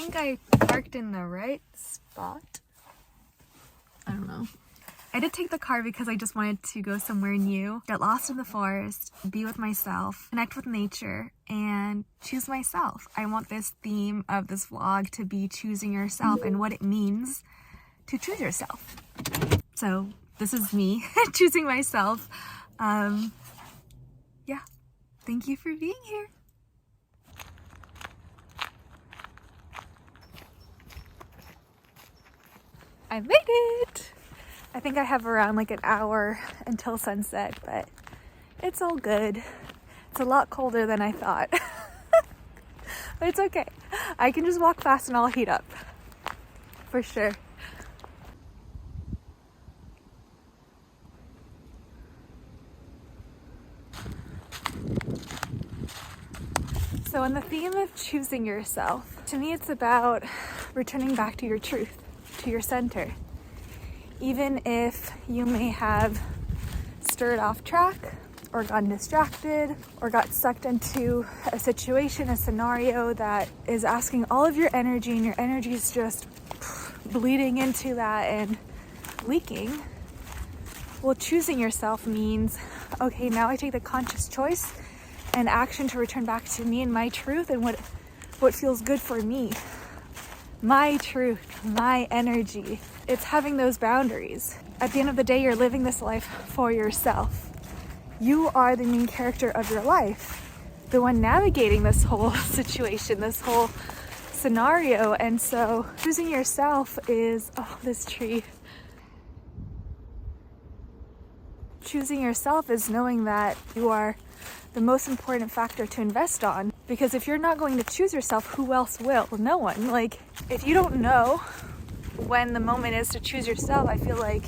think I parked in the right spot. I don't know. I did take the car because I just wanted to go somewhere new, get lost in the forest, be with myself, connect with nature, and choose myself. I want this theme of this vlog to be choosing yourself and what it means to choose yourself. So this is me choosing myself. Yeah, thank you for being here. I made it! I think I have around like an hour until sunset, but it's all good. It's a lot colder than I thought. But it's okay. I can just walk fast and I'll heat up. For sure. So on the theme of choosing yourself, to me it's about returning back to your truth, to your center. Even if you may have stirred off track or gotten distracted or got sucked into a situation, a scenario that is asking all of your energy and your energy is just bleeding into that and leaking. Well, choosing yourself means, okay, now I take the conscious choice and action to return back to me and my truth and what feels good for me. My truth, my energy. It's having those boundaries. At the end of the day, you're living this life for yourself. You are the main character of your life, the one navigating this whole situation, this whole scenario. And so choosing yourself is, oh, this tree. Choosing yourself is knowing that you are the most important factor to invest on. Because if you're not going to choose yourself, who else will? No one. Like, if you don't know when the moment is to choose yourself, I feel like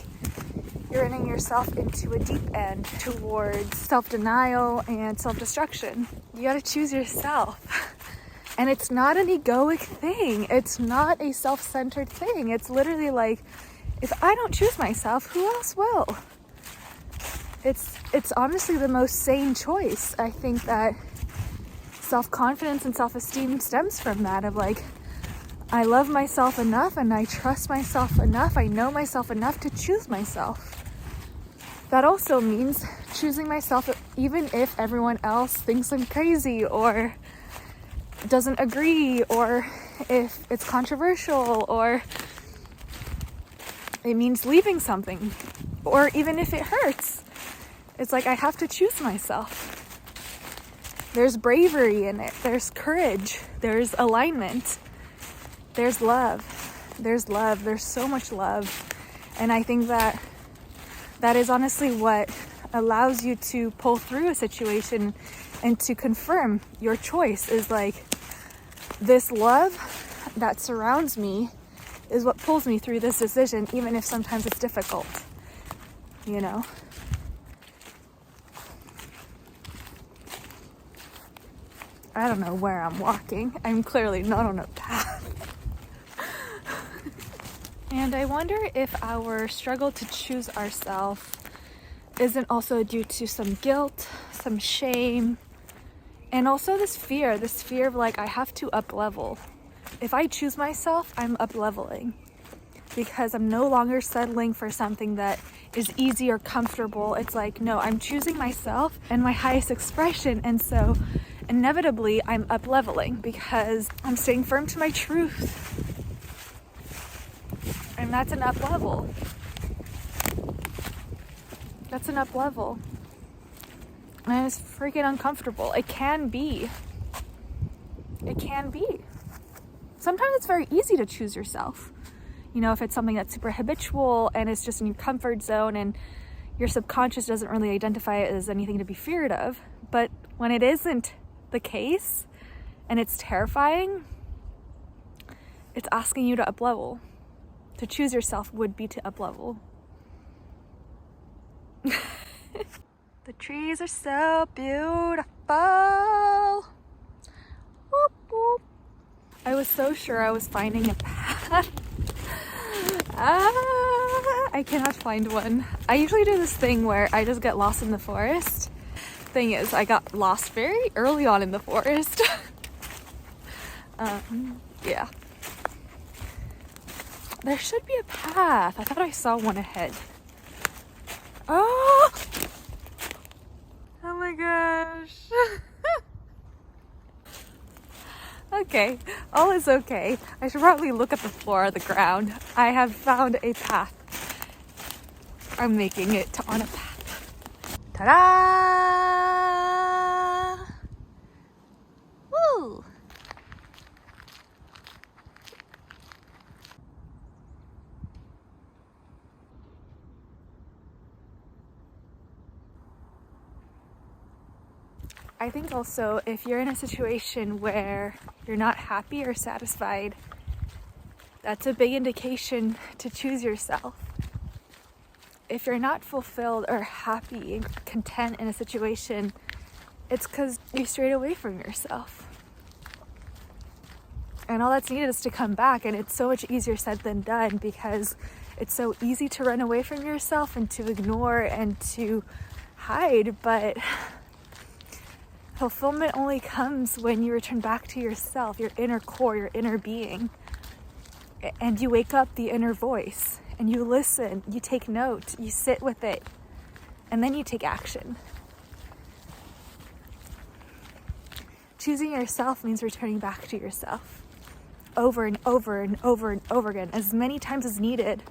you're running yourself into a deep end towards self-denial and self-destruction. You gotta choose yourself. And it's not an egoic thing. It's not a self-centered thing. It's literally like, if I don't choose myself, who else will? It's honestly the most sane choice. I think that self-confidence and self-esteem stems from that, of like, I love myself enough and I trust myself enough, I know myself enough to choose myself. That also means choosing myself even if everyone else thinks I'm crazy or doesn't agree, or if it's controversial, or it means leaving something, or even if it hurts. It's like I have to choose myself. There's bravery in it. There's courage. There's alignment. There's love. There's love. There's so much love. And I think that is honestly what allows you to pull through a situation and to confirm your choice, is like, this love that surrounds me is what pulls me through this decision, even if sometimes it's difficult, you know? I don't know where I'm walking. I'm clearly not on a path. And I wonder if our struggle to choose ourselves isn't also due to some guilt, some shame, and also this fear of like, I have to up level. If I choose myself, I'm up leveling because I'm no longer settling for something that is easy or comfortable. It's like, no, I'm choosing myself and my highest expression. And so inevitably I'm up leveling because I'm staying firm to my truth. And that's an up level. That's an up level. And it's freaking uncomfortable. It can be. It can be. Sometimes it's very easy to choose yourself. You know, if it's something that's super habitual and it's just in your comfort zone and your subconscious doesn't really identify it as anything to be feared of. But when it isn't the case and it's terrifying, it's asking you to up level. To choose yourself would be to up level. The trees are so beautiful. Whoop, whoop. I was so sure I was finding a path. I cannot find one. I usually do this thing where I just get lost in the forest. Thing is, I got lost very early on in the forest. Yeah. There should be a path. I thought I saw one ahead. Oh! Oh my gosh. Okay, all is okay. I should probably look at the floor or the ground. I have found a path. I'm making it on a path. Ta-da! Woo! I think also if you're in a situation where you're not happy or satisfied, that's a big indication to choose yourself. If you're not fulfilled or happy and content in a situation, it's because you strayed away from yourself. And all that's needed is to come back, and it's so much easier said than done because it's so easy to run away from yourself and to ignore and to hide, but fulfillment only comes when you return back to yourself, your inner core, your inner being, and you wake up the inner voice and you listen, you take note, you sit with it, and then you take action. Choosing yourself means returning back to yourself over and over and over and over again, as many times as needed,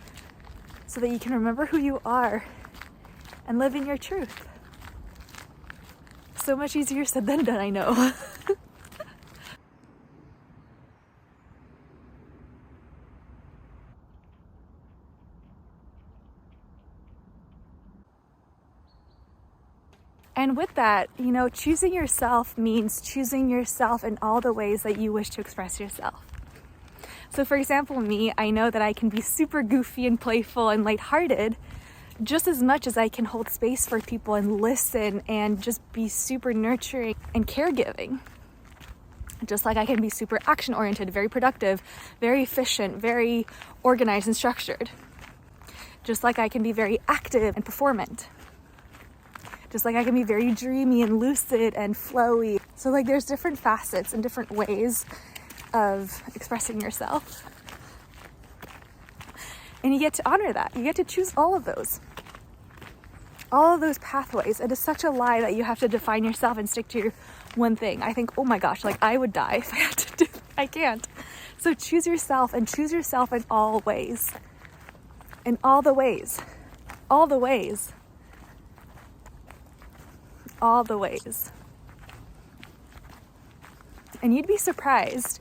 so that you can remember who you are and live in your truth. So much easier said than done, I know. And with that, choosing yourself means choosing yourself in all the ways that you wish to express yourself. So for example, me, I know that I can be super goofy and playful and lighthearted just as much as I can hold space for people and listen and just be super nurturing and caregiving. Just like I can be super action-oriented, very productive, very efficient, very organized and structured. Just like I can be very active and performant. Just like I can be very dreamy and lucid and flowy. So there's different facets and different ways of expressing yourself. And you get to honor that. You get to choose all of those pathways. It is such a lie that you have to define yourself and stick to your one thing. I think, oh my gosh, I would die if I had to do it. I can't. So choose yourself, and choose yourself in all ways. In all the ways. All the ways. All the ways. And you'd be surprised.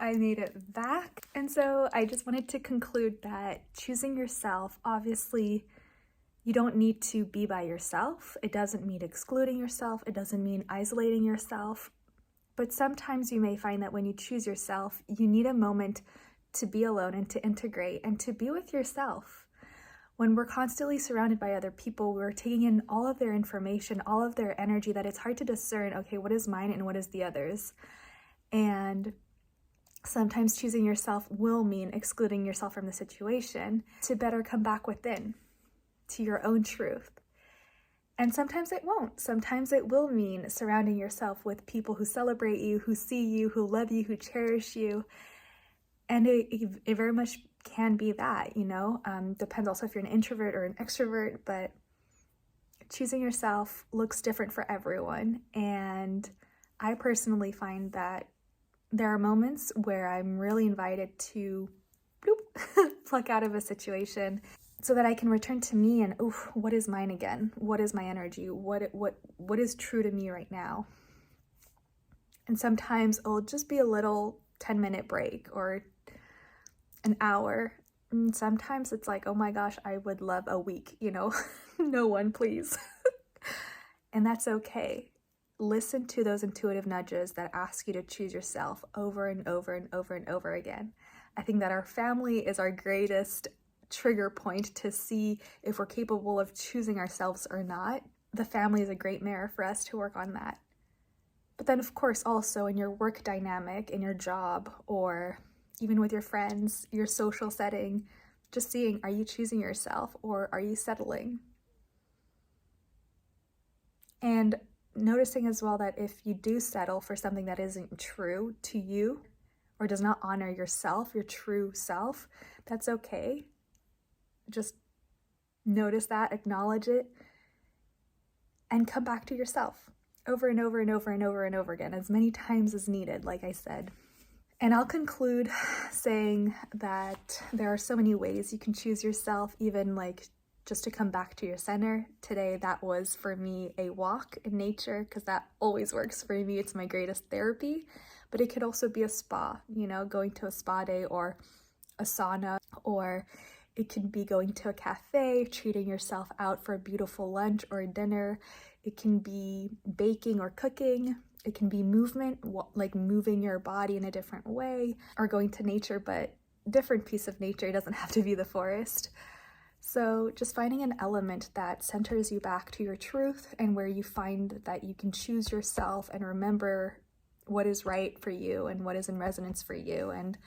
I made it back. And so I just wanted to conclude that choosing yourself, obviously, you don't need to be by yourself. It doesn't mean excluding yourself. It doesn't mean isolating yourself. But sometimes you may find that when you choose yourself, you need a moment to be alone and to integrate and to be with yourself. When we're constantly surrounded by other people, we're taking in all of their information, all of their energy, that it's hard to discern, okay, what is mine and what is the others? And sometimes choosing yourself will mean excluding yourself from the situation to better come back within, to your own truth. And sometimes it won't. Sometimes it will mean surrounding yourself with people who celebrate you, who see you, who love you, who cherish you. And it very much can be that, depends also if you're an introvert or an extrovert, but choosing yourself looks different for everyone. And I personally find that there are moments where I'm really invited to pluck out of a situation so that I can return to me and, what is mine again? What is my energy? What is true to me right now? And sometimes it'll just be a little 10-minute break or an hour. And sometimes it's like, oh my gosh, I would love a week, no one, please. And that's okay. Listen to those intuitive nudges that ask you to choose yourself over and over and over and over again. I think that our family is our greatest trigger point to see if we're capable of choosing ourselves or not. The family is a great mirror for us to work on that. But then, of course, also in your work dynamic, in your job, or even with your friends, your social setting, just seeing, are you choosing yourself or are you settling? And noticing as well that if you do settle for something that isn't true to you or does not honor yourself, your true self, that's okay. Just notice that, acknowledge it, and come back to yourself over and over and over and over and over again, as many times as needed, like I said. And I'll conclude saying that there are so many ways you can choose yourself, even like just to come back to your center. Today, that was for me a walk in nature, because that always works for me. It's my greatest therapy. But it could also be a spa, you know, going to a spa day or a sauna, or it can be going to a cafe, treating yourself out for a beautiful lunch or a dinner. It can be baking or cooking. It can be movement, like moving your body in a different way, or going to nature, but different piece of nature. It doesn't have to be the forest. So just finding an element that centers you back to your truth, and where you find that you can choose yourself and remember what is right for you and what is in resonance for you. And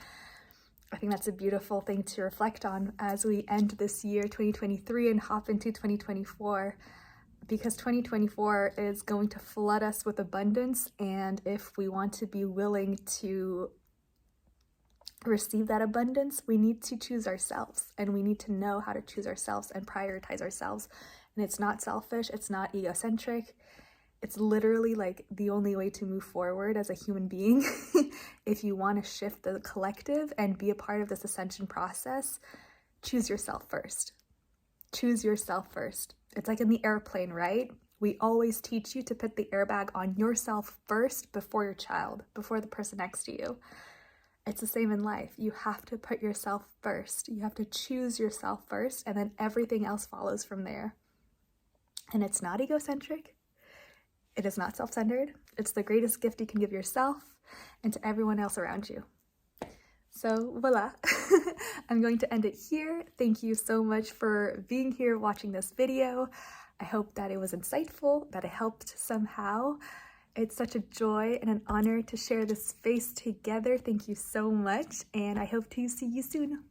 I think that's a beautiful thing to reflect on as we end this year, 2023, and hop into 2024, because 2024 is going to flood us with abundance. And if we want to be willing to receive that abundance, we need to choose ourselves, and we need to know how to choose ourselves and prioritize ourselves. And it's not selfish, it's not egocentric. It's literally like the only way to move forward as a human being. If you want to shift the collective and be a part of this ascension process, choose yourself first. Choose yourself first. It's like in the airplane, right? We always teach you to put the airbag on yourself first before your child, before the person next to you. It's the same in life. You have to put yourself first. You have to choose yourself first, and then everything else follows from there. And it's not egocentric. It is not self-centered. It's the greatest gift you can give yourself and to everyone else around you. So voila, I'm going to end it here. Thank you so much for being here watching this video. I hope that it was insightful, that it helped somehow. It's such a joy and an honor to share this space together. Thank you so much, and I hope to see you soon.